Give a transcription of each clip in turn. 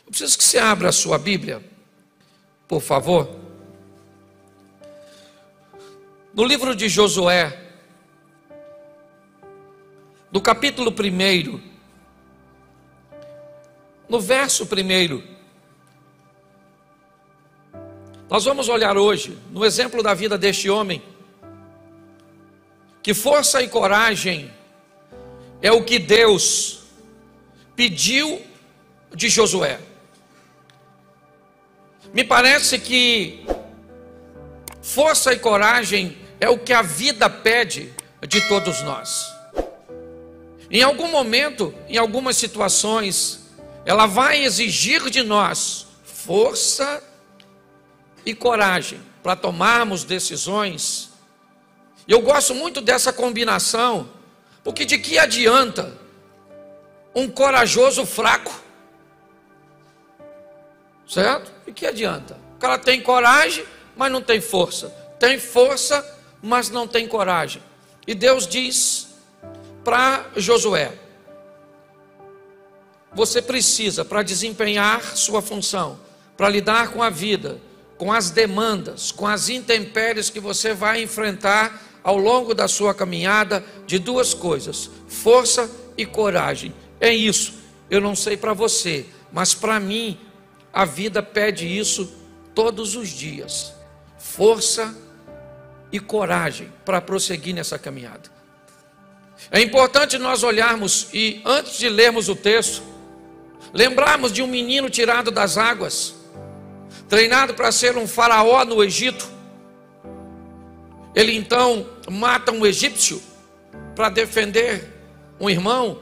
Eu preciso que você abra a sua Bíblia, por favor. No livro de Josué, no capítulo 1, no verso 1, nós vamos olhar hoje no exemplo da vida deste homem, que força e coragem é o que Deus pediu de Josué. Me parece que força e coragem é o que a vida pede de todos nós. Em algum momento, em algumas situações, ela vai exigir de nós força e coragem para tomarmos decisões. E eu gosto muito dessa combinação, porque de que adianta um corajoso fraco? Certo? De que adianta? O cara tem coragem, mas não tem força. Tem força, mas não tem coragem. E Deus diz para Josué: você precisa, para desempenhar sua função, para lidar com a vida, com as demandas, com as intempéries que você vai enfrentar ao longo da sua caminhada, de duas coisas: força e coragem. É isso. Eu não sei para você, mas para mim a vida pede isso todos os dias: força e coragem para prosseguir nessa caminhada. É importante nós olharmos e, antes de lermos o texto, lembrarmos de um menino tirado das águas, treinado para ser um faraó no Egito. Ele então mata um egípcio para defender um irmão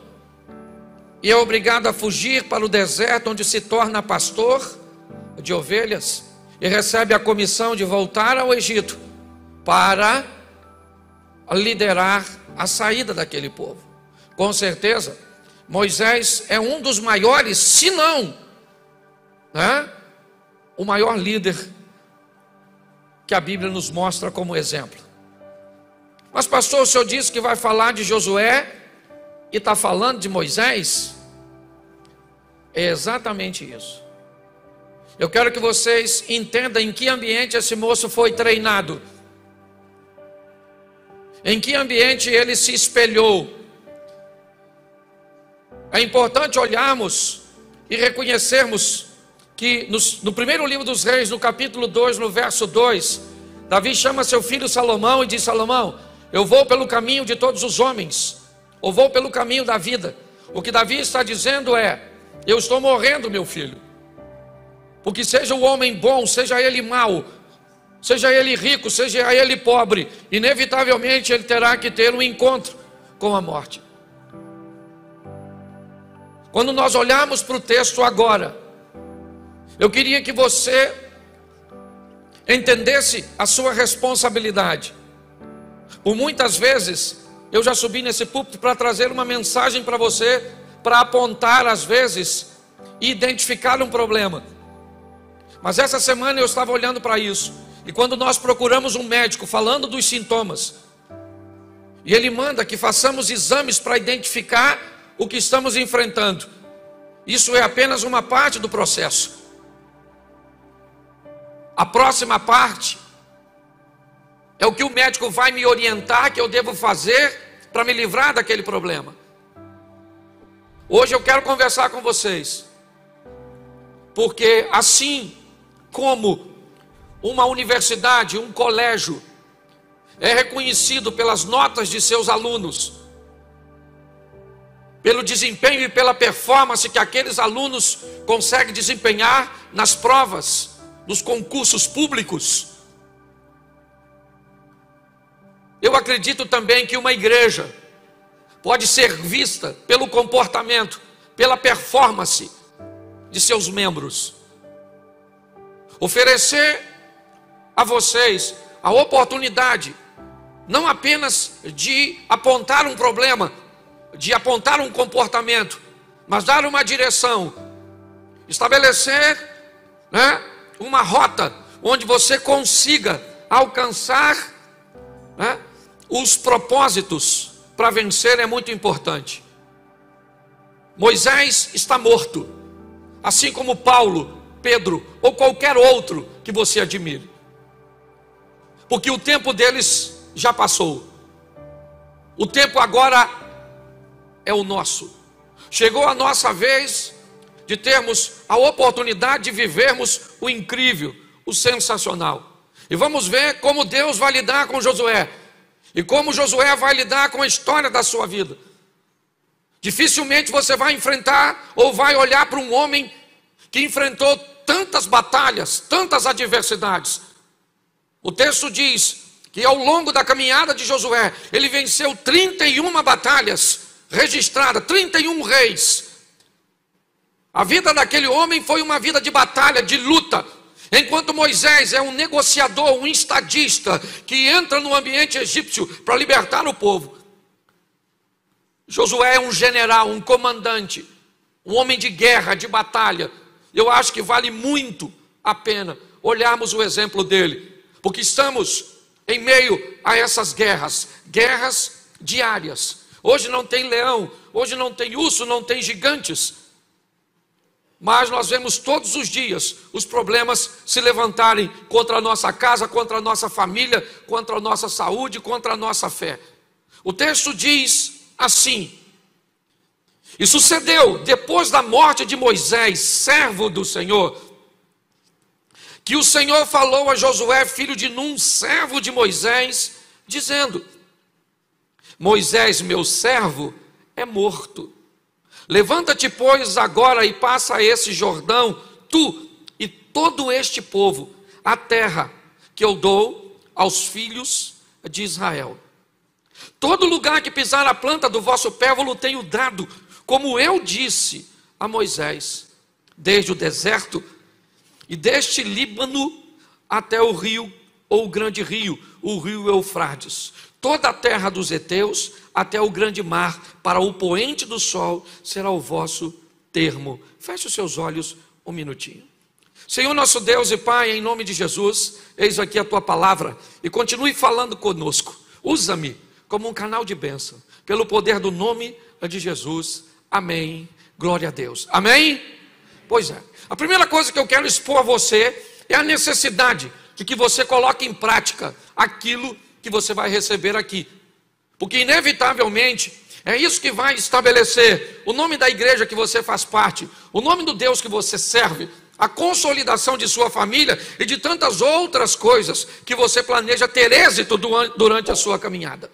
e é obrigado a fugir para o deserto, onde se torna pastor de ovelhas e recebe a comissão de voltar ao Egito para liderar a saída daquele povo. Com certeza, Moisés é um dos maiores, se não, o maior líder que a Bíblia nos mostra como exemplo. Mas pastor, o senhor disse que vai falar de Josué e está falando de Moisés? É exatamente isso. Eu quero que vocês entendam em que ambiente esse moço foi treinado, em que ambiente ele se espelhou. É importante olharmos e reconhecermos que no primeiro livro dos Reis, no capítulo 2, no verso 2, Davi chama seu filho Salomão e diz: Salomão, eu vou pelo caminho de todos os homens, ou vou pelo caminho da vida. O que Davi está dizendo é: eu estou morrendo, meu filho, porque seja o homem bom, seja ele mau, seja ele rico, seja ele pobre, inevitavelmente ele terá que ter um encontro com a morte. Quando nós olharmos para o texto agora, eu queria que você entendesse a sua responsabilidade. Por muitas vezes, eu já subi nesse púlpito para trazer uma mensagem para você, para apontar às vezes e identificar um problema. Mas essa semana eu estava olhando para isso, e quando nós procuramos um médico falando dos sintomas, e ele manda que façamos exames para identificar o que estamos enfrentando, isso é apenas uma parte do processo. A próxima parte é o que o médico vai me orientar que eu devo fazer para me livrar daquele problema. Hoje eu quero conversar com vocês, porque assim como uma universidade, um colégio é reconhecido pelas notas de seus alunos, pelo desempenho e pela performance que aqueles alunos conseguem desempenhar nas provas, nos concursos públicos, eu acredito também que uma igreja pode ser vista pelo comportamento, pela performance de seus membros. Oferecer a vocês a oportunidade, não apenas de apontar um problema, de apontar um comportamento, mas dar uma direção, estabelecer, uma rota onde você consiga alcançar, os propósitos para vencer. É muito importante. Moisés está morto, assim como Paulo, Pedro ou qualquer outro que você admire, porque o tempo deles já passou. O tempo agora é o nosso. Chegou a nossa vez de termos a oportunidade de vivermos o incrível, o sensacional. E vamos ver como Deus vai lidar com Josué e como Josué vai lidar com a história da sua vida. Dificilmente você vai enfrentar ou vai olhar para um homem que enfrentou tantas batalhas, tantas adversidades. O texto diz que ao longo da caminhada de Josué, ele venceu 31 batalhas registradas, 31 reis. A vida daquele homem foi uma vida de batalha, de luta. Enquanto Moisés é um negociador, um estadista, que entra no ambiente egípcio para libertar o povo, Josué é um general, um comandante, um homem de guerra, de batalha. Eu acho que vale muito a pena olharmos o exemplo dele, porque estamos em meio a essas guerras diárias. Hoje não tem leão, hoje não tem urso, não tem gigantes, mas nós vemos todos os dias os problemas se levantarem contra a nossa casa, contra a nossa família, contra a nossa saúde, contra a nossa fé. O texto diz assim: e sucedeu depois da morte de Moisés, servo do Senhor, que o Senhor falou a Josué, filho de Num, servo de Moisés, dizendo: Moisés, meu servo, é morto. Levanta-te, pois, agora e passa esse Jordão, tu e todo este povo, a terra que eu dou aos filhos de Israel. Todo lugar que pisar a planta do vosso pé, eu tenho dado, como eu disse a Moisés, desde o deserto e deste Líbano até o rio, ou o grande rio, o rio Eufrates. Toda a terra dos heteus, até o grande mar, para o poente do sol, será o vosso termo. Feche os seus olhos um minutinho. Senhor nosso Deus e Pai, em nome de Jesus, eis aqui a Tua palavra, e continue falando conosco. Usa-me como um canal de bênção, pelo poder do nome de Jesus. Amém. Glória a Deus. Amém? Pois é. A primeira coisa que eu quero expor a você é a necessidade de que você coloque em prática aquilo que você vai receber aqui. Porque inevitavelmente é isso que vai estabelecer o nome da igreja que você faz parte, o nome do Deus que você serve, a consolidação de sua família e de tantas outras coisas que você planeja ter êxito durante a sua caminhada.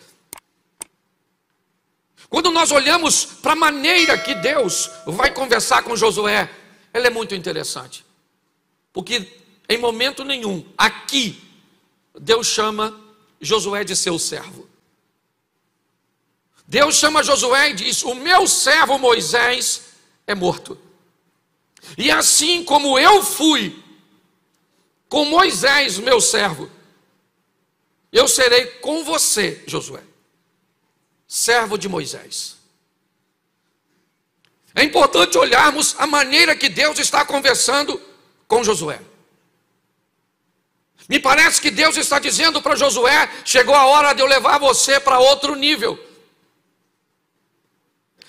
Quando nós olhamos para a maneira que Deus vai conversar com Josué, ela é muito interessante. Porque em momento nenhum, aqui, Deus chama Josué de seu servo. Deus chama Josué e diz: o meu servo Moisés é morto. E assim como eu fui com Moisés, meu servo, eu serei com você, Josué, servo de Moisés. É importante olharmos a maneira que Deus está conversando com Josué. Me parece que Deus está dizendo para Josué: chegou a hora de eu levar você para outro nível.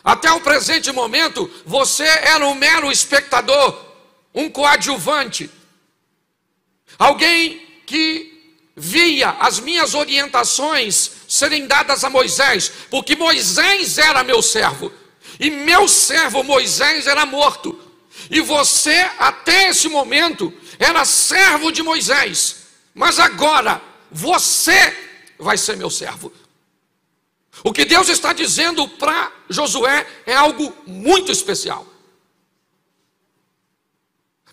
Até o presente momento, você era um mero espectador, um coadjuvante, alguém que via as minhas orientações serem dadas a Moisés, porque Moisés era meu servo, e meu servo Moisés era morto, e você até esse momento era servo de Moisés, mas agora você vai ser meu servo. O que Deus está dizendo para Josué é algo muito especial.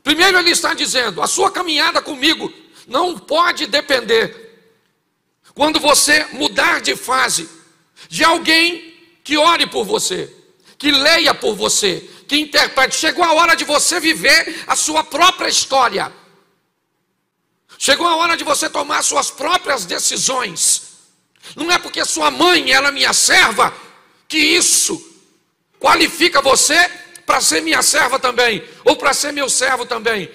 Primeiro ele está dizendo: a sua caminhada comigo não pode depender, quando você mudar de fase, de alguém que ore por você, que leia por você, que interprete. Chegou a hora de você viver a sua própria história. Chegou a hora de você tomar suas próprias decisões. Não é porque sua mãe era minha serva que isso qualifica você para ser minha serva também, ou para ser meu servo também.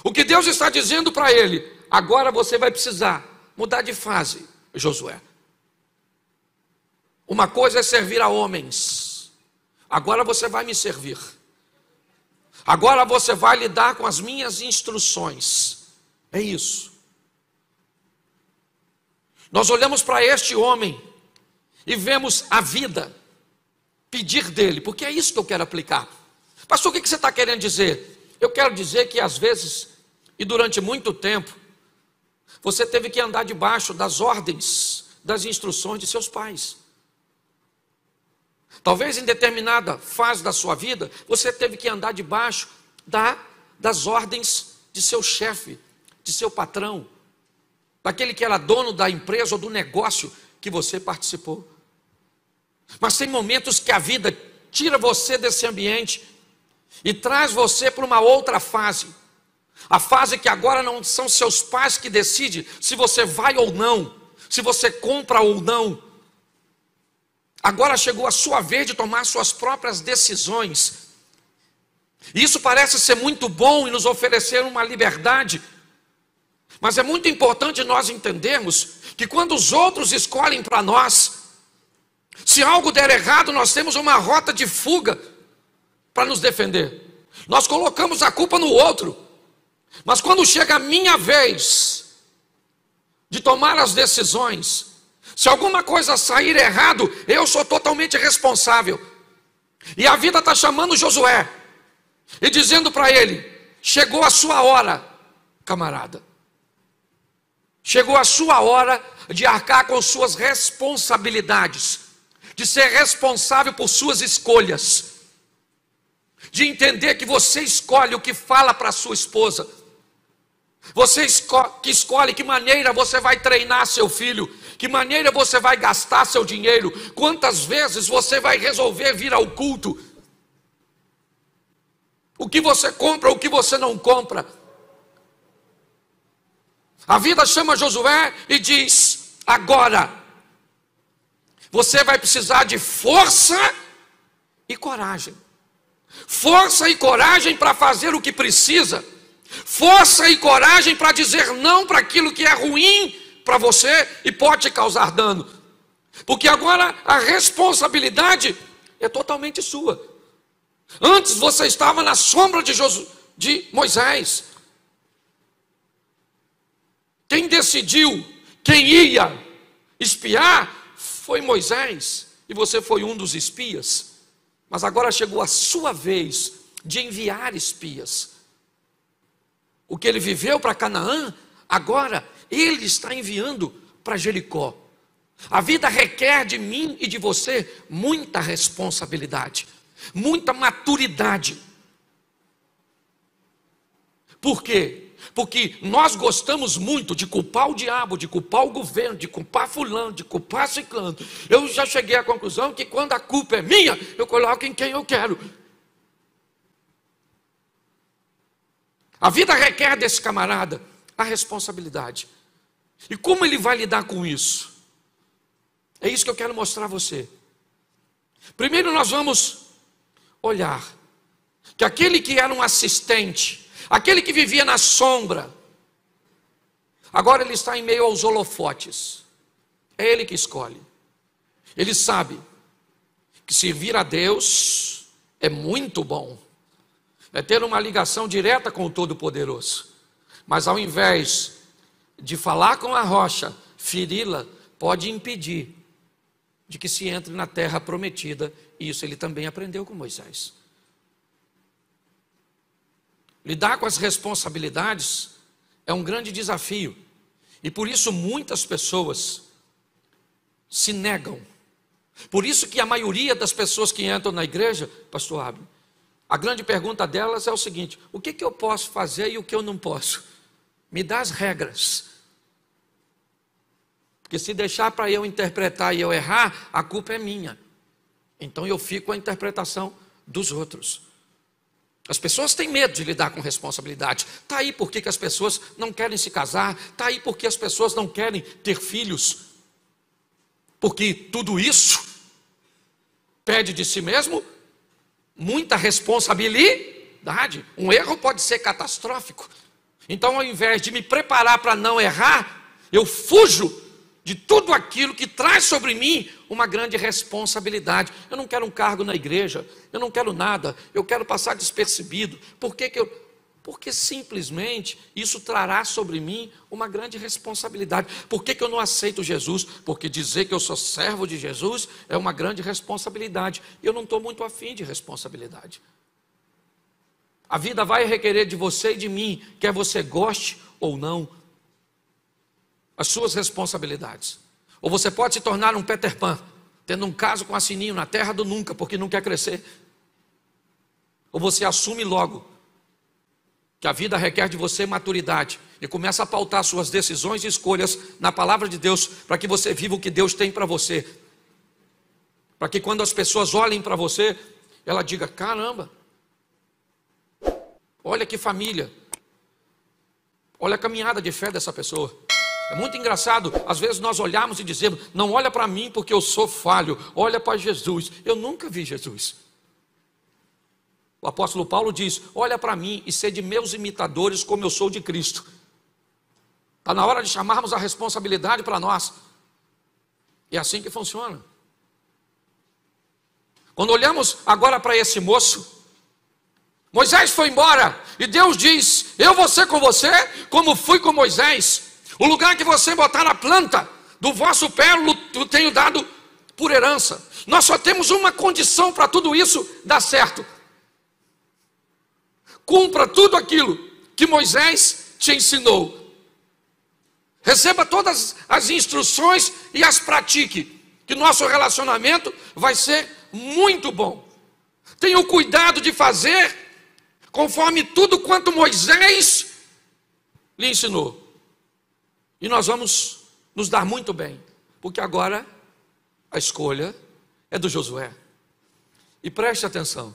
O que Deus está dizendo para ele: agora você vai precisar mudar de fase, Josué. Uma coisa é servir a homens, agora você vai me servir. Agora você vai lidar com as minhas instruções. É isso. Nós olhamos para este homem e vemos a vida pedir dele, porque é isso que eu quero aplicar. Pastor, o que você está querendo dizer? Eu quero dizer que às vezes, e durante muito tempo, você teve que andar debaixo das ordens, das instruções de seus pais. Talvez em determinada fase da sua vida, você teve que andar debaixo das ordens de seu chefe, de seu patrão, daquele que era dono da empresa ou do negócio que você participou. Mas tem momentos que a vida tira você desse ambiente e traz você para uma outra fase. A fase que agora não são seus pais que decidem se você vai ou não, se você compra ou não. Agora chegou a sua vez de tomar suas próprias decisões. Isso parece ser muito bom e nos oferecer uma liberdade. Mas é muito importante nós entendermos que quando os outros escolhem para nós, se algo der errado, nós temos uma rota de fuga para nos defender. Nós colocamos a culpa no outro. Mas quando chega a minha vez de tomar as decisões, se alguma coisa sair errado, eu sou totalmente responsável. E a vida está chamando Josué e dizendo para ele: chegou a sua hora, camarada. Chegou a sua hora de arcar com suas responsabilidades, de ser responsável por suas escolhas, de entender que você escolhe o que fala para sua esposa, você que escolhe que maneira você vai treinar seu filho, que maneira você vai gastar seu dinheiro, quantas vezes você vai resolver vir ao culto, o que você compra, o que você não compra. A vida chama Josué e diz: agora você vai precisar de força e coragem. Força e coragem para fazer o que precisa. Força e coragem para dizer não para aquilo que é ruim para você e pode te causar dano. Porque agora a responsabilidade é totalmente sua. Antes você estava na sombra de Moisés. Quem decidiu quem ia espiar foi Moisés, e você foi um dos espias. Mas agora chegou a sua vez de enviar espias. O que ele viveu para Canaã, agora ele está enviando para Jericó. A vida requer de mim e de você muita responsabilidade, muita maturidade. Por quê? Porque nós gostamos muito de culpar o diabo, de culpar o governo, de culpar fulano, de culpar ciclano. Eu já cheguei à conclusão que quando a culpa é minha, eu coloco em quem eu quero. A vida requer desse camarada a responsabilidade. E como ele vai lidar com isso? É isso que eu quero mostrar a você. Primeiro nós vamos olhar que aquele que era um assistente, aquele que vivia na sombra, agora ele está em meio aos holofotes. É ele que escolhe. Ele sabe que servir a Deus é muito bom, é ter uma ligação direta com o Todo-Poderoso. Mas ao invés de falar com a rocha, feri-la, pode impedir de que se entre na terra prometida. E isso ele também aprendeu com Moisés. Lidar com as responsabilidades é um grande desafio. E por isso muitas pessoas se negam. Por isso que a maioria das pessoas que entram na igreja, pastor Abner, a grande pergunta delas é o seguinte: o que eu posso fazer e o que eu não posso? Me dá as regras. Porque se deixar para eu interpretar e eu errar, a culpa é minha. Então eu fico com a interpretação dos outros. As pessoas têm medo de lidar com responsabilidade. Está aí porque que as pessoas não querem se casar. Está aí porque as pessoas não querem ter filhos. Porque tudo isso pede de si mesmo muita responsabilidade. Um erro pode ser catastrófico. Então, ao invés de me preparar para não errar, eu fujo de tudo aquilo que traz sobre mim uma grande responsabilidade. Eu não quero um cargo na igreja, eu não quero nada, eu quero passar despercebido. Porque simplesmente isso trará sobre mim uma grande responsabilidade. Por que eu não aceito Jesus? Porque dizer que eu sou servo de Jesus é uma grande responsabilidade. E eu não estou muito afim de responsabilidade. A vida vai requerer de você e de mim, quer você goste ou não, as suas responsabilidades. Ou você pode se tornar um Peter Pan, tendo um caso com a Sininho na terra do nunca, porque não quer crescer. Ou você assume logo que a vida requer de você maturidade e começa a pautar suas decisões e escolhas na palavra de Deus, para que você viva o que Deus tem para você. Para que quando as pessoas olhem para você, ela diga: caramba, olha que família, olha a caminhada de fé dessa pessoa. É muito engraçado, às vezes nós olhamos e dizemos: não olha para mim porque eu sou falho, olha para Jesus. Eu nunca vi Jesus. O apóstolo Paulo diz: olha para mim e sede meus imitadores como eu sou de Cristo. Está na hora de chamarmos a responsabilidade para nós. É assim que funciona. Quando olhamos agora para esse moço, Moisés foi embora e Deus diz: eu vou ser com você como fui com Moisés. O lugar que você botar na planta do vosso pé eu tenho dado por herança. Nós só temos uma condição para tudo isso dar certo: cumpra tudo aquilo que Moisés te ensinou. Receba todas as instruções e as pratique, que nosso relacionamento vai ser muito bom. Tenha o cuidado de fazer conforme tudo quanto Moisés lhe ensinou. E nós vamos nos dar muito bem, porque agora a escolha é do Josué. E preste atenção,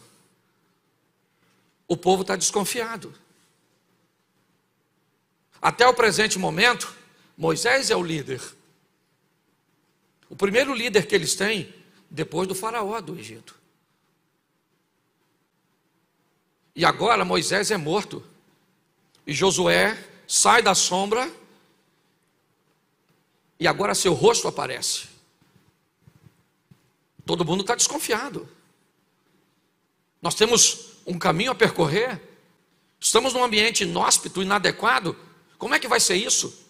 o povo está desconfiado. Até o presente momento, Moisés é o líder. O primeiro líder que eles têm, depois do faraó do Egito. E agora Moisés é morto. E Josué sai da sombra. E agora seu rosto aparece. Todo mundo está desconfiado. Nós temos um caminho a percorrer. Estamos num ambiente inóspito, inadequado. Como é que vai ser isso?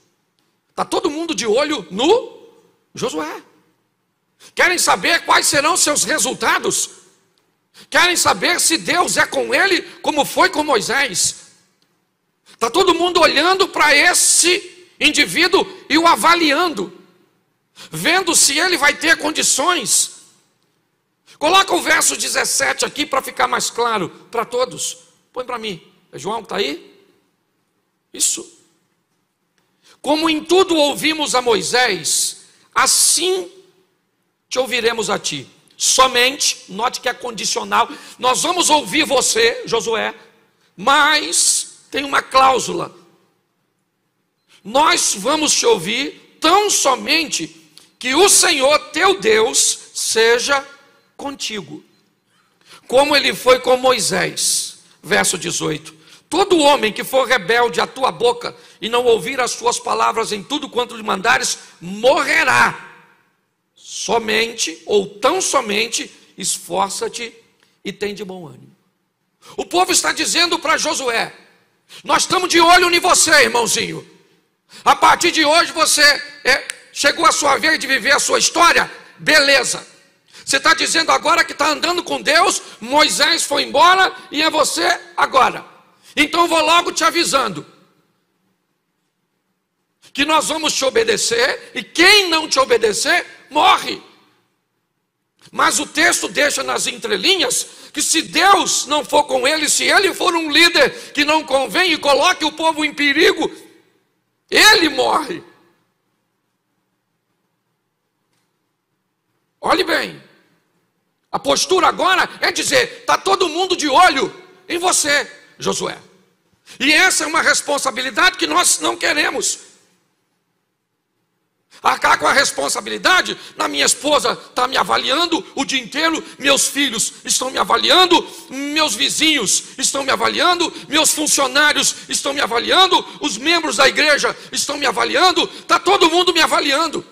Está todo mundo de olho no Josué. Querem saber quais serão seus resultados? Querem saber se Deus é com ele, como foi com Moisés? Está todo mundo olhando para esse indivíduo e o avaliando, vendo se ele vai ter condições. Coloca o verso 17 aqui para ficar mais claro para todos. Põe para mim. É João que está aí? Isso. Como em tudo ouvimos a Moisés, assim te ouviremos a ti. Somente, note que é condicional, nós vamos ouvir você, Josué, mas tem uma cláusula. Nós vamos te ouvir tão somente que o Senhor teu Deus seja contigo, como ele foi com Moisés. Verso 18: todo homem que for rebelde à tua boca e não ouvir as tuas palavras em tudo quanto lhe mandares, morrerá. Somente, ou tão somente, esforça-te e tem de bom ânimo. O povo está dizendo para Josué: nós estamos de olho em você, irmãozinho. A partir de hoje chegou a sua vez de viver a sua história, beleza. Você está dizendo agora que está andando com Deus, Moisés foi embora e é você agora. Então vou logo te avisando que nós vamos te obedecer, e quem não te obedecer, morre. Mas o texto deixa nas entrelinhas que se Deus não for com ele, se ele for um líder que não convém e coloque o povo em perigo, ele morre. Olhe bem, a postura agora é dizer: está todo mundo de olho em você, Josué. E essa é uma responsabilidade que nós não queremos. Arcar com a responsabilidade, minha esposa está me avaliando o dia inteiro, meus filhos estão me avaliando, meus vizinhos estão me avaliando, meus funcionários estão me avaliando, os membros da igreja estão me avaliando, está todo mundo me avaliando.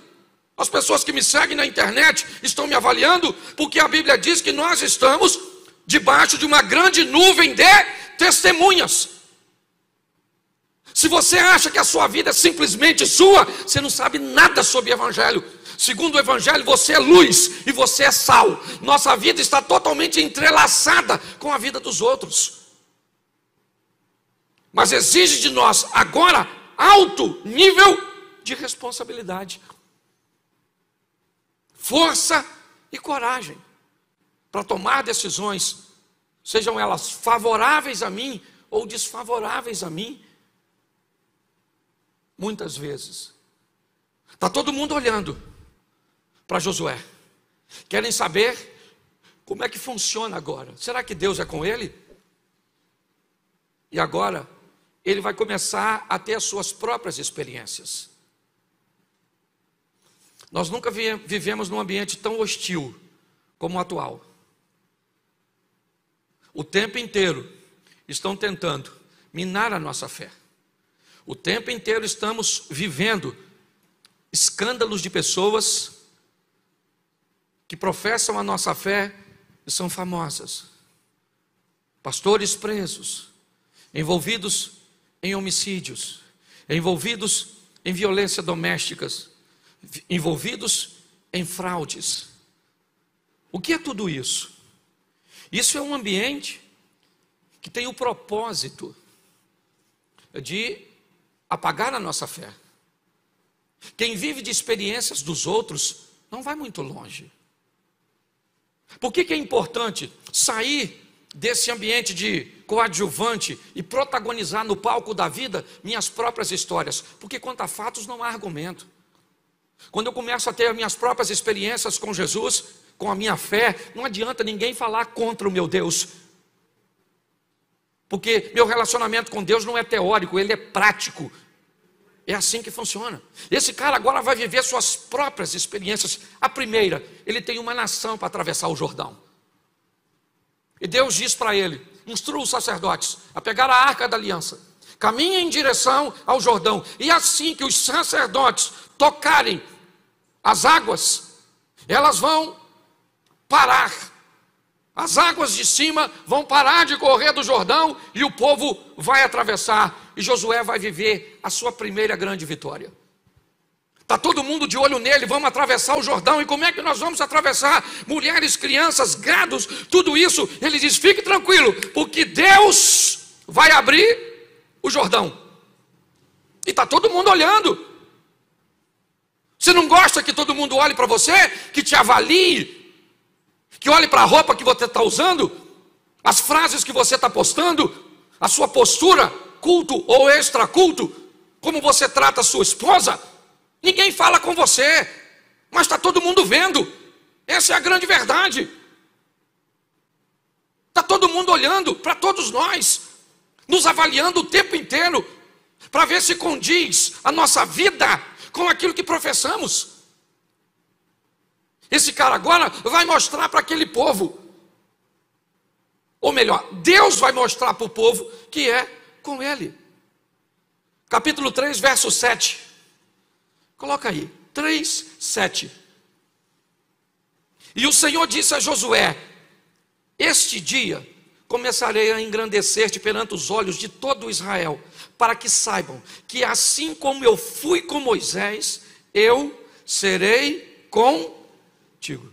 As pessoas que me seguem na internet estão me avaliando, porque a Bíblia diz que nós estamos debaixo de uma grande nuvem de testemunhas. Se você acha que a sua vida é simplesmente sua, você não sabe nada sobre o Evangelho. Segundo o Evangelho, você é luz e você é sal. Nossa vida está totalmente entrelaçada com a vida dos outros. Mas exige de nós agora alto nível de responsabilidade, força e coragem para tomar decisões, sejam elas favoráveis a mim ou desfavoráveis a mim. Muitas vezes está todo mundo olhando para Josué, querem saber como é que funciona agora. Será que Deus é com ele? E agora ele vai começar a ter as suas próprias experiências. Nós nunca vivemos num ambiente tão hostil como o atual. O tempo inteiro estão tentando minar a nossa fé. O tempo inteiro estamos vivendo escândalos de pessoas que professam a nossa fé e são famosas. Pastores presos, envolvidos em homicídios, envolvidos em violência domésticas, envolvidos em fraudes. O que é tudo isso? Isso é um ambiente que tem o propósito de apagar a nossa fé. Quem vive de experiências dos outros não vai muito longe. Por que é importante sair desse ambiente de coadjuvante e protagonizar no palco da vida minhas próprias histórias? Porque quanto a fatos não há argumento. Quando eu começo a ter as minhas próprias experiências com Jesus, com a minha fé, não adianta ninguém falar contra o meu Deus. Porque meu relacionamento com Deus não é teórico, ele é prático. É assim que funciona. Esse cara agora vai viver suas próprias experiências. A primeira, ele tem uma nação para atravessar o Jordão. E Deus diz para ele: instrua os sacerdotes a pegar a arca da aliança, caminhem em direção ao Jordão, e assim que os sacerdotes tocarem as águas, elas vão parar. As águas de cima vão parar de correr do Jordão e o povo vai atravessar. E Josué vai viver a sua primeira grande vitória. Está todo mundo de olho nele, vamos atravessar o Jordão. E como é que nós vamos atravessar? Mulheres, crianças, gados, tudo isso. Ele diz: fique tranquilo, porque Deus vai abrir o Jordão. E está todo mundo olhando. Você não gosta que todo mundo olhe para você, que te avalie, que olhe para a roupa que você está usando, as frases que você está postando, a sua postura, culto ou extraculto, como você trata a sua esposa? Ninguém fala com você, mas está todo mundo vendo. Essa é a grande verdade. Está todo mundo olhando para todos nós, nos avaliando o tempo inteiro, para ver se condiz a nossa vida com aquilo que professamos. Esse cara agora vai mostrar para aquele povo, ou melhor, Deus vai mostrar para o povo que é com ele. Capítulo 3, verso 7. Coloca aí, 3, 7. E o Senhor disse a Josué: este dia começarei a engrandecer-te perante os olhos de todo Israel, para que saibam que assim como eu fui com Moisés, eu serei contigo.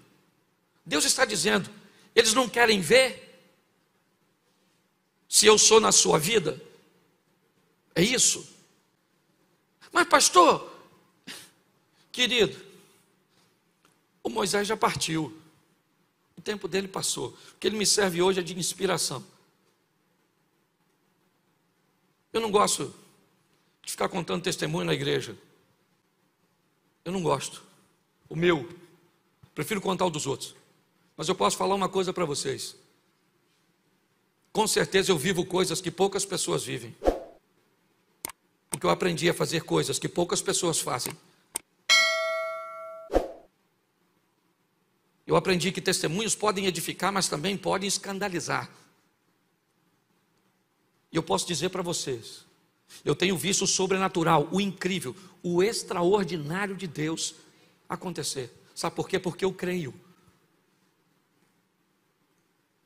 Deus está dizendo: eles não querem ver se eu sou na sua vida? É isso? Mas pastor, querido, o Moisés já partiu, o tempo dele passou. O que ele me serve hoje é de inspiração. Eu não gosto de ficar contando testemunho na igreja. Eu não gosto. O meu, prefiro contar o dos outros. Mas eu posso falar uma coisa para vocês. Com certeza eu vivo coisas que poucas pessoas vivem. Porque eu aprendi a fazer coisas que poucas pessoas fazem. Eu aprendi que testemunhos podem edificar, mas também podem escandalizar. E eu posso dizer para vocês, eu tenho visto o sobrenatural, o incrível, o extraordinário de Deus acontecer. Sabe por quê? Porque eu creio.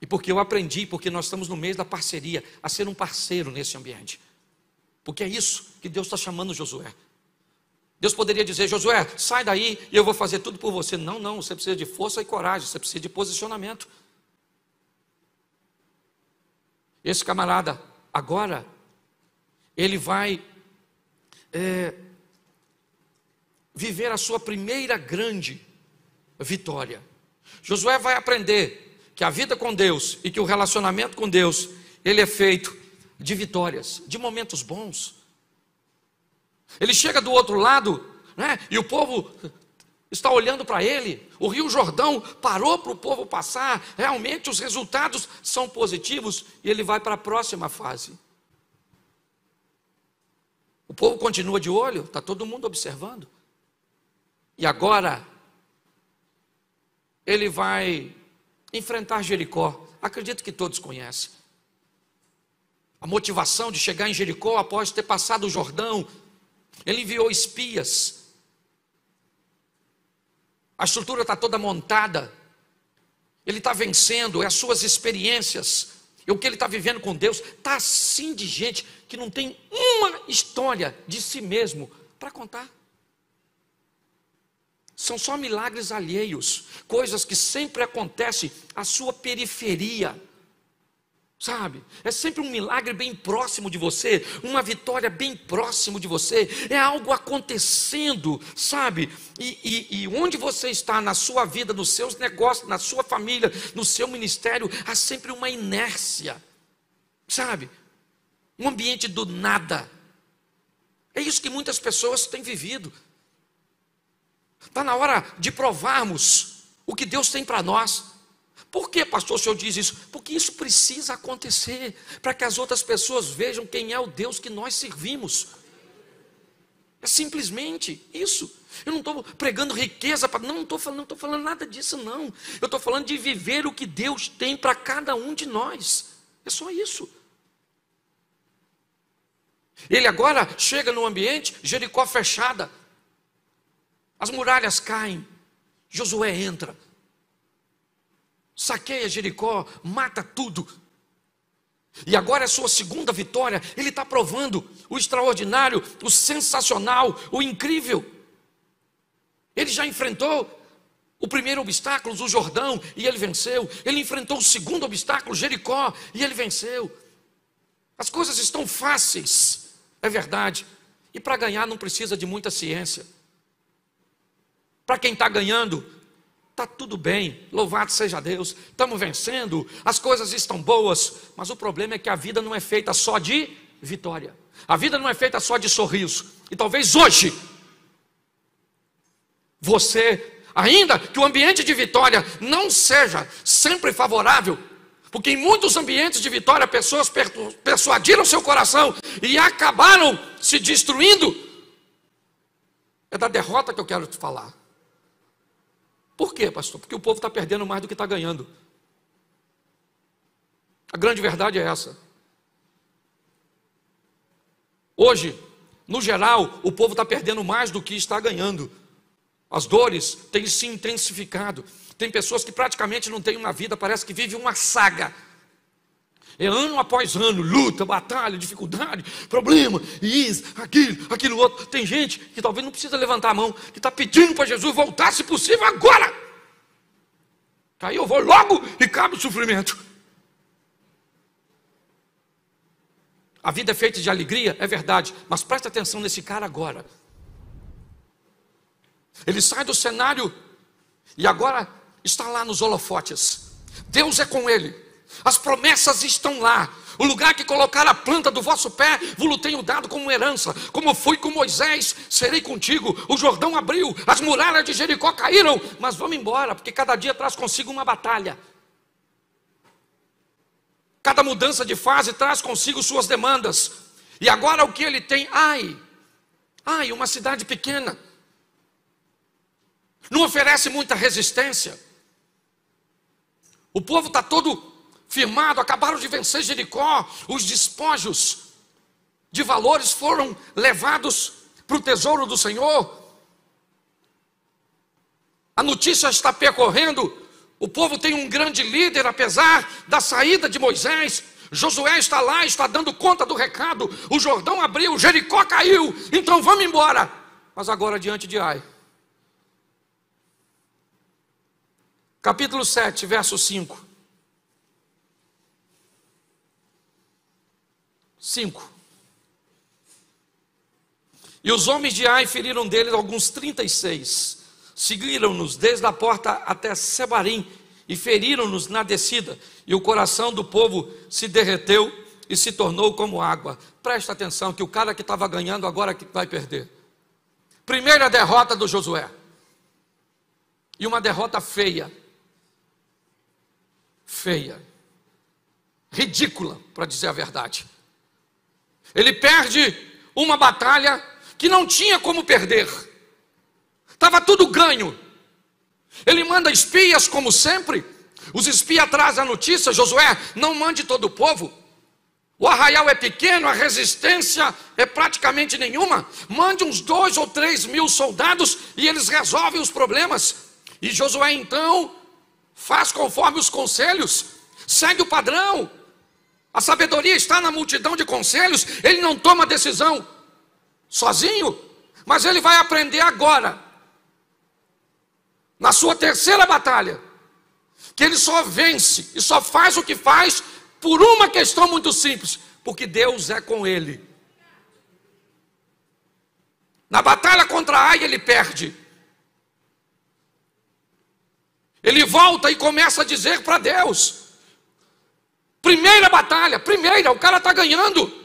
E porque eu aprendi, porque nós estamos no meio da parceria, a ser um parceiro nesse ambiente. Porque é isso que Deus está chamando Josué. Deus poderia dizer: Josué, sai daí e eu vou fazer tudo por você. Não, não, você precisa de força e coragem, você precisa de posicionamento. Esse camarada, agora, ele vai viver a sua primeira grande vitória. Josué vai aprender que a vida com Deus e que o relacionamento com Deus, ele é feito de vitórias, de momentos bons. Ele chega do outro lado, né, e o povo está olhando para ele. O Rio Jordão parou para o povo passar. Realmente os resultados são positivos. E ele vai para a próxima fase. O povo continua de olho, está todo mundo observando. E agora ele vai enfrentar Jericó. Acredito que todos conhecem. A motivação de chegar em Jericó após ter passado o Jordão. Ele enviou espias. A estrutura está toda montada. Ele está vencendo, é as suas experiências. E o que ele está vivendo com Deus. Está assim de gente que não tem uma história de si mesmo para contar. São só milagres alheios. Coisas que sempre acontecem à sua periferia. Sabe, é sempre um milagre bem próximo de você, uma vitória bem próximo de você, é algo acontecendo, sabe, e onde você está na sua vida, nos seus negócios, na sua família, no seu ministério, há sempre uma inércia, sabe, um ambiente do nada. É isso que muitas pessoas têm vivido. Está na hora de provarmos o que Deus tem para nós. Por que, pastor, o senhor diz isso? Porque isso precisa acontecer, para que as outras pessoas vejam quem é o Deus que nós servimos. É simplesmente isso. Eu não estou pregando riqueza, não estou falando nada disso não. Eu estou falando de viver o que Deus tem para cada um de nós. É só isso. Ele agora chega no ambiente, Jericó fechada. As muralhas caem, Josué entra. Saqueia Jericó, mata tudo. E agora é a sua segunda vitória. Ele está provando o extraordinário, o sensacional, o incrível. Ele já enfrentou o primeiro obstáculo, o Jordão, e ele venceu. Ele enfrentou o segundo obstáculo, Jericó, e ele venceu. As coisas estão fáceis, é verdade. E para ganhar não precisa de muita ciência. Para quem está ganhando, está tudo bem, louvado seja Deus, estamos vencendo, as coisas estão boas, mas o problema é que a vida não é feita só de vitória, a vida não é feita só de sorriso, e talvez hoje, você, ainda que o ambiente de vitória não seja sempre favorável, porque em muitos ambientes de vitória, pessoas persuadiram seu coração e acabaram se destruindo, é da derrota que eu quero te falar. Por quê, pastor? Porque o povo está perdendo mais do que está ganhando. A grande verdade é essa. Hoje, no geral, o povo está perdendo mais do que está ganhando. As dores têm se intensificado. Tem pessoas que praticamente não têm uma vida, parece que vive uma saga. É ano após ano, luta, batalha, dificuldade, problema, isso, aquilo outro. Tem gente que talvez não precisa levantar a mão, que está pedindo para Jesus voltar, se possível, agora. Aí eu vou logo e cabe o sofrimento. A vida é feita de alegria, é verdade, mas presta atenção nesse cara agora. Ele sai do cenário e agora está lá nos holofotes. Deus é com ele. As promessas estão lá. O lugar que colocar a planta do vosso pé, vos tenho dado como herança. Como fui com Moisés, serei contigo. O Jordão abriu, as muralhas de Jericó caíram. Mas vamos embora, porque cada dia traz consigo uma batalha. Cada mudança de fase traz consigo suas demandas. E agora o que ele tem? Uma cidade pequena. Não oferece muita resistência. O povo está todo firmado, acabaram de vencer Jericó, os despojos de valores foram levados para o tesouro do Senhor. A notícia está percorrendo, o povo tem um grande líder, apesar da saída de Moisés. Josué está lá, está dando conta do recado. O Jordão abriu, Jericó caiu, então vamos embora. Mas agora diante de Ai. Capítulo 7, verso 5. 5. E os homens de Ai feriram deles alguns 36. Seguiram-nos desde a porta até Sebarim e feriram-nos na descida. E o coração do povo se derreteu e se tornou como água. Presta atenção que o cara que estava ganhando agora que vai perder. Primeira derrota do Josué. E uma derrota feia. Feia. Ridícula, para dizer a verdade. Ele perde uma batalha que não tinha como perder. Estava tudo ganho. Ele manda espias como sempre. Os espias trazem a notícia: Josué, não mande todo o povo. O arraial é pequeno, a resistência é praticamente nenhuma. Mande uns 2 ou 3 mil soldados e eles resolvem os problemas. E Josué então faz conforme os conselhos, segue o padrão. A sabedoria está na multidão de conselhos. Ele não toma decisão sozinho, mas ele vai aprender agora, na sua terceira batalha, que ele só vence e só faz o que faz por uma questão muito simples: porque Deus é com ele. Na batalha contra Ai ele perde. Ele volta e começa a dizer para Deus: primeira batalha, o cara está ganhando.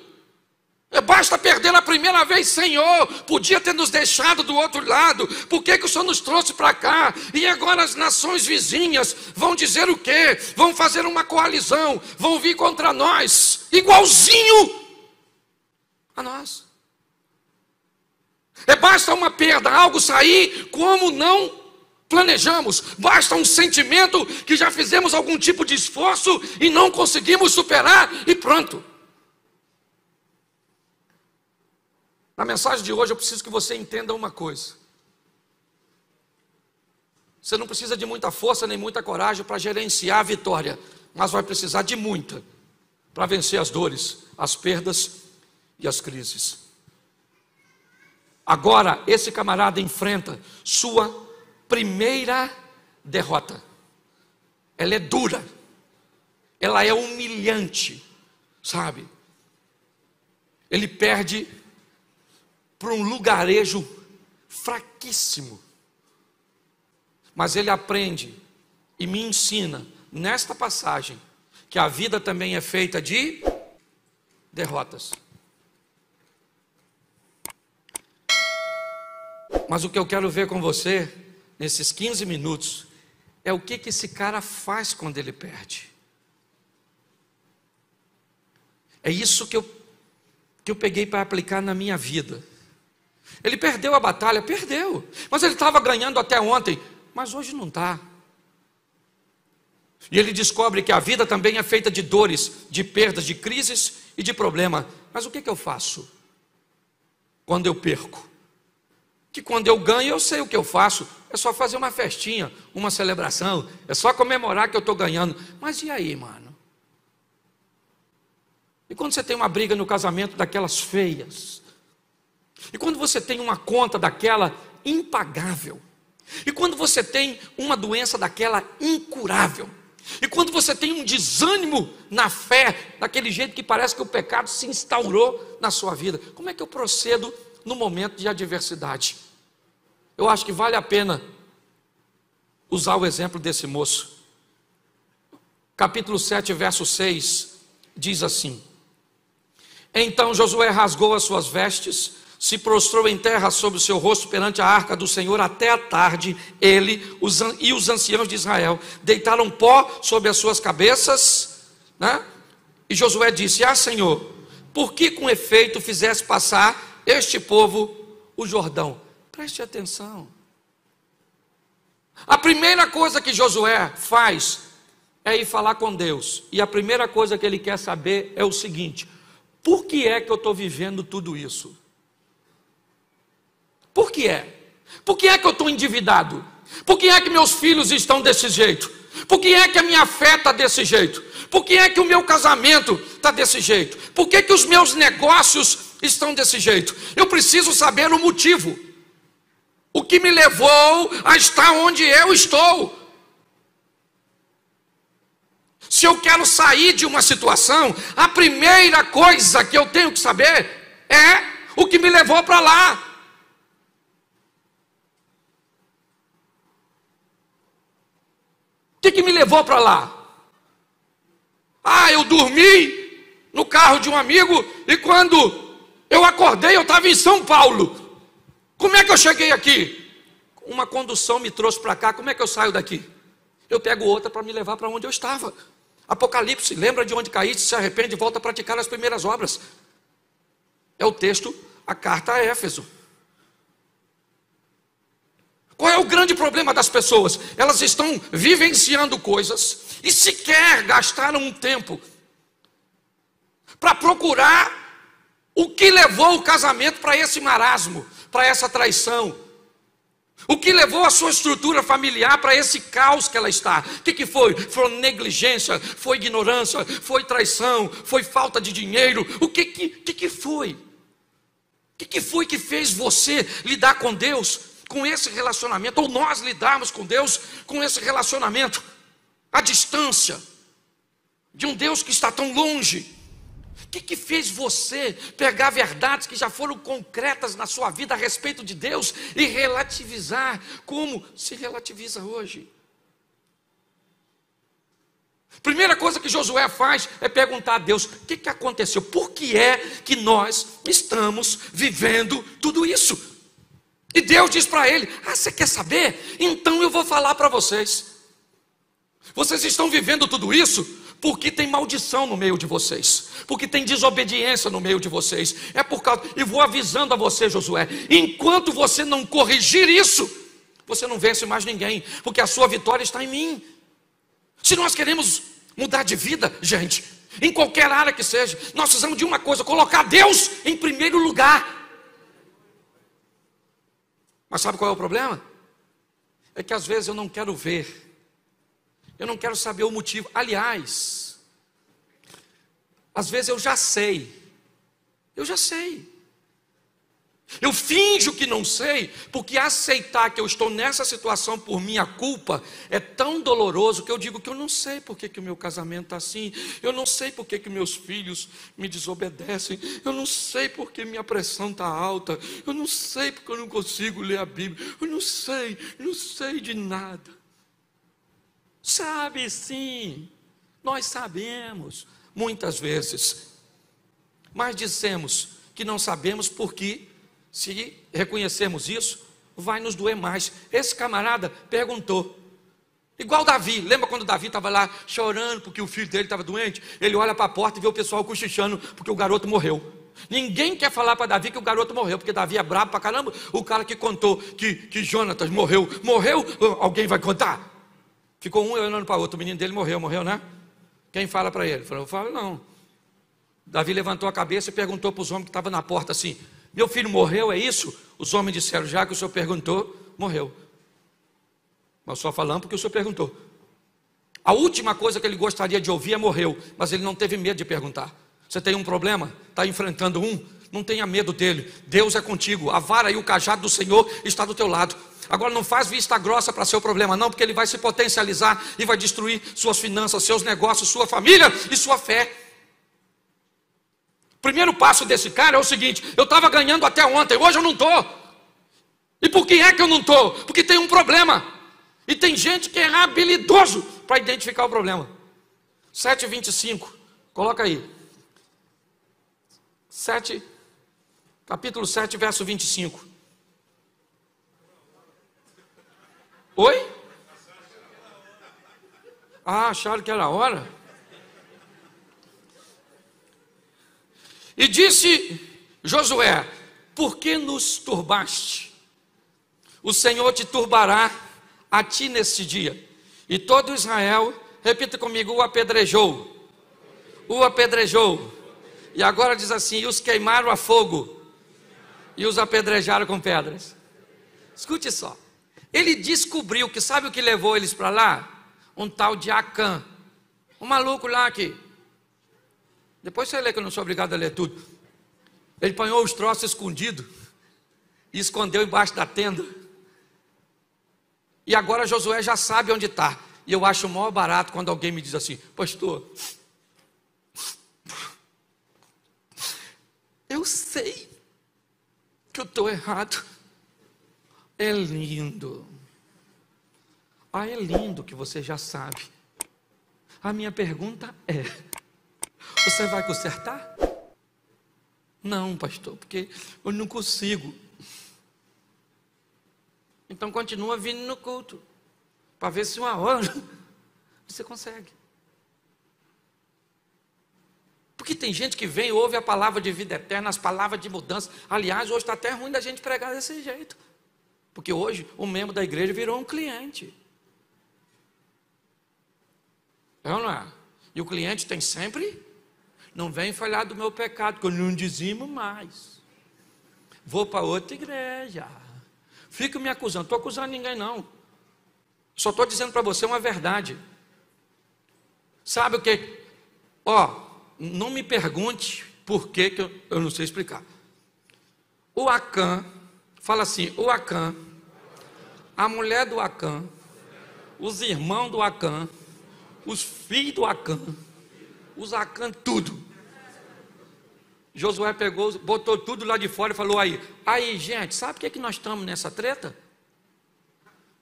Basta perder na primeira vez. Senhor, podia ter nos deixado do outro lado. Por que o Senhor nos trouxe para cá? E agora as nações vizinhas vão dizer o quê? Vão fazer uma coalizão, vão vir contra nós, igualzinho a nós. Basta uma perda, algo sair como não planejamos. Basta um sentimento que já fizemos algum tipo de esforço e não conseguimos superar e pronto. Na mensagem de hoje eu preciso que você entenda uma coisa. Você não precisa de muita força nem muita coragem para gerenciar a vitória, mas vai precisar de muita para vencer as dores, as perdas e as crises. Agora esse camarada enfrenta sua primeira derrota. Ela é dura, ela é humilhante, sabe? Ele perde para um lugarejo fraquíssimo. Mas ele aprende e me ensina nesta passagem que a vida também é feita de derrotas. Mas o que eu quero ver com você nesses 15 minutos é o que esse cara faz quando ele perde. É isso que eu peguei para aplicar na minha vida. Ele perdeu a batalha, perdeu, mas ele estava ganhando até ontem, mas hoje não está. E ele descobre que a vida também é feita de dores, de perdas, de crises e de problema. Mas o que eu faço quando eu perco? Que quando eu ganho eu sei o que eu faço. É só fazer uma festinha, uma celebração, é só comemorar que eu estou ganhando. Mas e aí, mano? E quando você tem uma briga no casamento daquelas feias? E quando você tem uma conta daquela impagável? E quando você tem uma doença daquela incurável? E quando você tem um desânimo na fé, daquele jeito que parece que o pecado se instaurou na sua vida? Como é que eu procedo no momento de adversidade? Eu acho que vale a pena usar o exemplo desse moço. Capítulo 7, verso 6, diz assim: Então Josué rasgou as suas vestes, se prostrou em terra sobre o seu rosto perante a arca do Senhor até a tarde. Ele e os anciãos de Israel deitaram pó sobre as suas cabeças, né? E Josué disse: Senhor, por que com efeito fizeste passar este povo o Jordão? Preste atenção. A primeira coisa que Josué faz é ir falar com Deus. E a primeira coisa que ele quer saber é o seguinte: por que é que eu estou vivendo tudo isso? Por que é? Por que é que eu estou endividado? Por que é que meus filhos estão desse jeito? Por que é que a minha fé está desse jeito? Por que é que o meu casamento está desse jeito? Por que os meus negócios estão desse jeito? Eu preciso saber o motivo. O que me levou a estar onde eu estou? Se eu quero sair de uma situação, a primeira coisa que eu tenho que saber é o que me levou para lá. O que me levou para lá? Eu dormi no carro de um amigo e quando eu acordei eu estava em São Paulo. Como é que eu cheguei aqui? Uma condução me trouxe para cá. Como é que eu saio daqui? Eu pego outra para me levar para onde eu estava. Apocalipse, lembra de onde caíste, se arrepende e volta a praticar as primeiras obras. É o texto, a carta a Éfeso. Qual é o grande problema das pessoas? Elas estão vivenciando coisas e sequer gastaram um tempo para procurar o que levou o casamento para esse marasmo, para essa traição. O que levou a sua estrutura familiar para esse caos que ela está? O que foi? Foi negligência, foi ignorância, foi traição, foi falta de dinheiro. O que foi? O que foi que fez você lidar com Deus com esse relacionamento? Ou nós lidarmos com Deus com esse relacionamento à distância de um Deus que está tão longe? O que fez você pegar verdades que já foram concretas na sua vida a respeito de Deus e relativizar como se relativiza hoje? Primeira coisa que Josué faz é perguntar a Deus: o que aconteceu? Por que é que nós estamos vivendo tudo isso? E Deus diz para ele: você quer saber? Então eu vou falar para vocês. Vocês estão vivendo tudo isso porque tem maldição no meio de vocês, porque tem desobediência no meio de vocês. É por causa, e vou avisando a você, Josué, enquanto você não corrigir isso, você não vence mais ninguém, porque a sua vitória está em mim. Se nós queremos mudar de vida, gente, em qualquer área que seja, nós precisamos de uma coisa: colocar Deus em primeiro lugar. Mas sabe qual é o problema? É que às vezes eu não quero ver, eu não quero saber o motivo. Aliás, às vezes eu já sei. Eu finjo que não sei, porque aceitar que eu estou nessa situação por minha culpa é tão doloroso que eu digo que eu não sei porque que o meu casamento está assim, eu não sei porque que meus filhos me desobedecem, eu não sei porque minha pressão está alta, eu não sei porque eu não consigo ler a Bíblia, eu não sei de nada. Sabe sim, nós sabemos, muitas vezes, mas dizemos que não sabemos porque, se reconhecermos isso, vai nos doer mais. Esse camarada perguntou, igual Davi. Lembra quando Davi estava lá chorando porque o filho dele estava doente? Ele olha para a porta e vê o pessoal cochichando porque o garoto morreu. Ninguém quer falar para Davi que o garoto morreu, porque Davi é bravo para caramba. O cara que contou que Jonatas morreu, alguém vai contar? Ficou um olhando para o outro, o menino dele morreu, né? Quem fala para ele? Falou: eu falo não. Davi levantou a cabeça e perguntou para os homens que estavam na porta assim: meu filho morreu, é isso? Os homens disseram: já que o senhor perguntou, morreu. Mas só falando porque o senhor perguntou. A última coisa que ele gostaria de ouvir é morreu, mas ele não teve medo de perguntar. Você tem um problema? Está enfrentando um? Não tenha medo dele, Deus é contigo, a vara e o cajado do Senhor está do teu lado. Agora não faz vista grossa para seu problema não, porque ele vai se potencializar e vai destruir suas finanças, seus negócios, sua família e sua fé. O primeiro passo desse cara é o seguinte: eu estava ganhando até ontem, hoje eu não estou. E por que é que eu não estou? Porque tem um problema. E tem gente que é habilidoso para identificar o problema. 7:25, coloca aí. Capítulo 7, verso 25. Oi? Acharam que era a hora? E disse Josué: por que nos turbaste? O Senhor te turbará a ti neste dia. E todo Israel, repita comigo, o apedrejou. O apedrejou. E agora diz assim: e os queimaram a fogo, e os apedrejaram com pedras. Escute só. Ele descobriu que sabe o que levou eles para lá? Um tal de Acã, um maluco lá que, depois você lê que eu não sou obrigado a ler tudo. Ele apanhou os troços escondidos e escondeu embaixo da tenda. E agora Josué já sabe onde está. E eu acho o maior barato quando alguém me diz assim: pastor, eu sei que eu estou errado. É lindo. É lindo que você já sabe. A minha pergunta é: você vai consertar? Não, pastor, porque eu não consigo. Então continua vindo no culto, para ver se uma hora você consegue. Porque tem gente que vem e ouve a palavra de vida eterna, as palavras de mudança. Aliás, hoje está até ruim da gente pregar desse jeito. Porque hoje o membro da igreja virou um cliente. É ou não é? E o cliente tem sempre: não vem falar do meu pecado, que eu não dizimo mais. Vou para outra igreja. Fica me acusando. Não estou acusando ninguém, não. Só estou dizendo para você uma verdade. Sabe o que? Não me pergunte por que eu não sei explicar. O Acã, fala assim, o Acã, a mulher do Acã, os irmãos do Acã, os filhos do Acã, os Acã, tudo. Josué pegou, botou tudo lá de fora e falou: aí gente, sabe por que nós estamos nessa treta?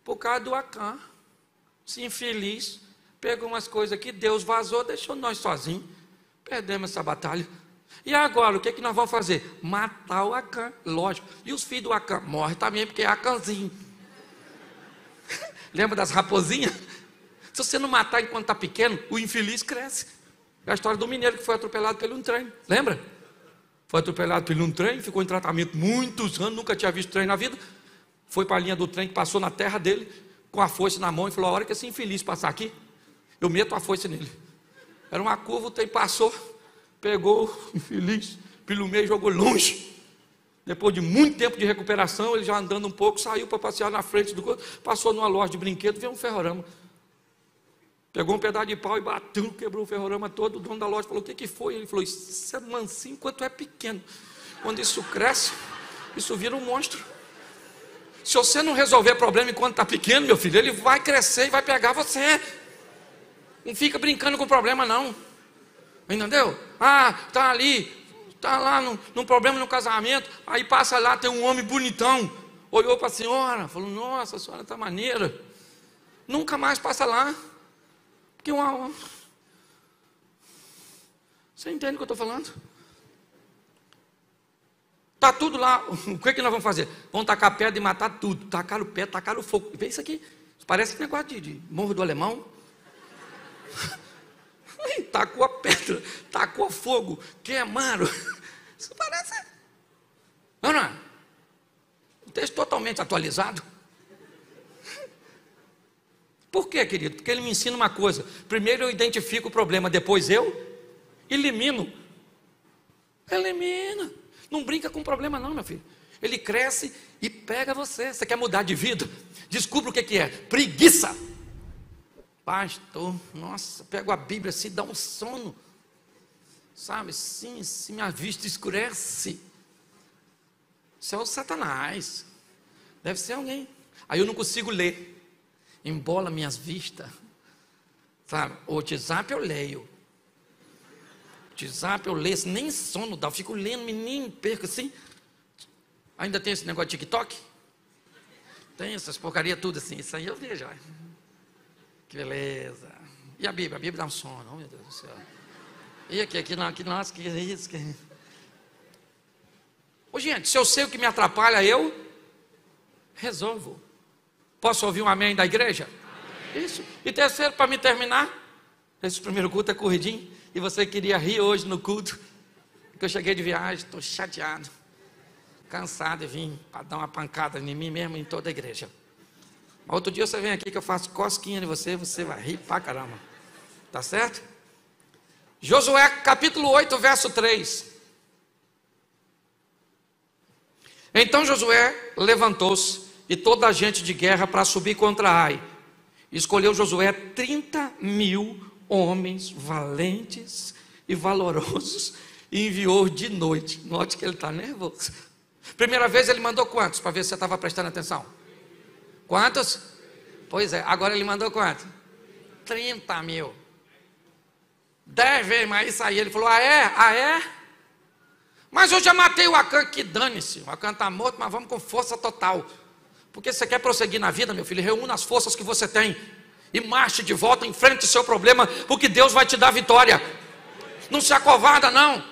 Por causa do Acã, esse infeliz, pegou umas coisas aqui, Deus vazou, deixou nós sozinhos, perdemos essa batalha. E agora, o que nós vamos fazer? Matar o Acã, lógico. E os filhos do Acã morrem também, porque é Acãzinho. Lembra das raposinhas? Se você não matar enquanto está pequeno, o infeliz cresce. É a história do mineiro que foi atropelado pelo um trem, lembra? Foi atropelado por um trem, ficou em tratamento muitos anos, nunca tinha visto trem na vida. Foi para a linha do trem que passou na terra dele, com a foice na mão, e falou: a hora que esse infeliz passar aqui, eu meto a foice nele. Era uma curva, o trem passou, pegou o infeliz pelo meio e jogou longe. Depois de muito tempo de recuperação, ele já andando um pouco, saiu para passear na frente do corpo, passou numa loja de brinquedo, viu um ferrorama. Pegou um pedaço de pau e bateu, quebrou o ferrorama todo. O dono da loja falou: o que foi? Ele falou: isso é mansinho enquanto é pequeno. Quando isso cresce, isso vira um monstro. Se você não resolver problema enquanto está pequeno, meu filho, ele vai crescer e vai pegar você. Não fica brincando com problema, não. Entendeu? Tá ali, tá lá num problema no casamento, aí passa lá, tem um homem bonitão, olhou para a senhora, falou: nossa, a senhora está maneira. Nunca mais passa lá. Que você entende o que eu estou falando? Está tudo lá. O que nós vamos fazer? Vamos tacar pedra e matar tudo. Tacar o pé, tacar o fogo. Vê isso aqui. Parece que negócio de Morro do Alemão. Tacou a pedra, tacou fogo, queimaram. Isso parece. Não é? Um texto totalmente atualizado. Por quê, querido? Porque ele me ensina uma coisa: primeiro eu identifico o problema, depois eu elimino. Elimina. Não brinca com o problema não, meu filho. Ele cresce e pega você. Você quer mudar de vida? Descubra o que é. Preguiça. Pastor, nossa, pego a Bíblia assim, dá um sono. Sabe, sim, se minha vista escurece. Isso é o Satanás. Deve ser alguém. Aí eu não consigo ler. Embola minhas vistas, sabe? O WhatsApp eu leio. WhatsApp eu leio, nem sono dá, eu fico lendo, menino, perco assim. Ainda tem esse negócio de TikTok? Tem essas porcarias tudo assim, isso aí eu vejo, olha. Que beleza. E a Bíblia? A Bíblia dá um sono, oh meu Deus do céu. E aqui nossa, que é isso? Ô gente, se eu sei o que me atrapalha, eu resolvo. Posso ouvir um amém da igreja? Amém. Isso. E terceiro, para me terminar, esse primeiro culto é corridinho, e você queria rir hoje no culto, porque eu cheguei de viagem, estou chateado, cansado e vim para dar uma pancada em mim mesmo e em toda a igreja. Mas outro dia você vem aqui que eu faço cosquinha em você, você vai rir pra caramba. Tá certo? Josué capítulo 8, verso 3. Então Josué levantou-se e toda a gente de guerra para subir contra Ai. Escolheu Josué 30.000 homens valentes e valorosos e enviou de noite. Note que ele está nervoso. Primeira vez ele mandou quantos? Para ver se você estava prestando atenção. Quantos? Pois é, agora ele mandou quantos? 30.000. 10 vezes mais isso aí. Ele falou, ah é? Mas eu já matei o Acã, que dane-se. O Acã está morto, mas vamos com força total. Porque você quer prosseguir na vida, meu filho, reúna as forças que você tem e marche de volta, enfrente o seu problema, porque Deus vai te dar vitória. Não se acovarda não.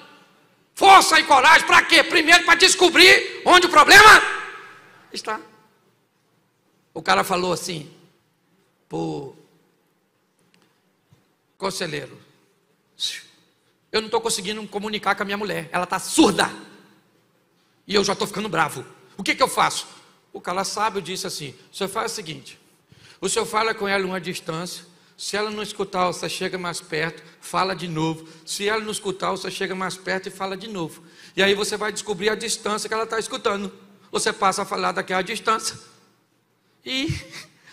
Força e coragem, para quê? Primeiro para descobrir onde o problema está. O cara falou assim pro conselheiro, eu não estou conseguindo me comunicar com a minha mulher, ela está surda, e eu já estou ficando bravo, o que eu faço? O cara sábio disse assim, o senhor faz o seguinte, o senhor fala com ela uma distância, se ela não escutar, você chega mais perto, fala de novo, se ela não escutar, você chega mais perto e fala de novo, e aí você vai descobrir a distância que ela está escutando, você passa a falar daquela distância, e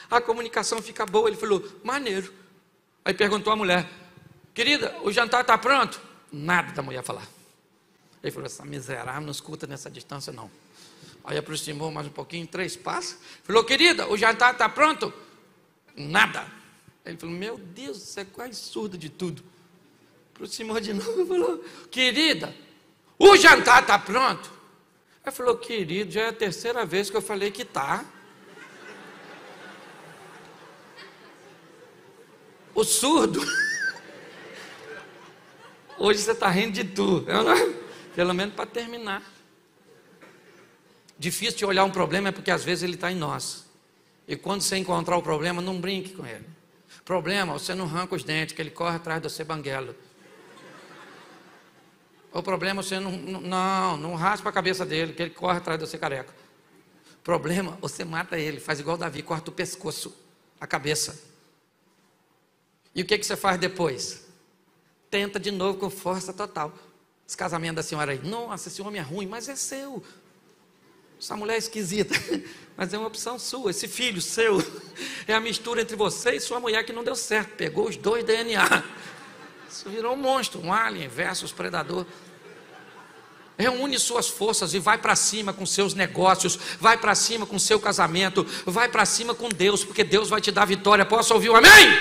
a comunicação fica boa. Ele falou, maneiro. Aí perguntou a mulher, querida, o jantar está pronto? Nada da mulher falar. Ele falou, essa miserável não escuta nessa distância não. Aí aproximou mais um pouquinho, 3 passos. Falou, querida, o jantar está pronto? Nada. Ele falou, meu Deus, você é quase surdo de tudo. Aproximou de novo e falou, querida, o jantar está pronto? Ele falou, querido, já é a 3ª vez que eu falei que está. O surdo, hoje você está rindo de tudo, pelo menos para terminar. Difícil de olhar um problema é porque às vezes ele está em nós. E quando você encontrar o problema, não brinque com ele. Problema, você não arranca os dentes, que ele corre atrás de você banguelo. O problema, você não raspa a cabeça dele, que ele corre atrás de você careca. Problema, você mata ele, faz igual Davi, corta o pescoço, a cabeça. E o que você faz depois? Tenta de novo com força total. Esse casamento da senhora aí, nossa, esse homem é ruim, mas é seu. Essa mulher é esquisita, mas é uma opção sua. Esse filho seu é a mistura entre você e sua mulher que não deu certo. Pegou os 2 DNA. Isso virou um monstro, um alien versus predador. Reúne suas forças e vai para cima com seus negócios, vai para cima com seu casamento, vai para cima com Deus, porque Deus vai te dar vitória. Posso ouvir um amém?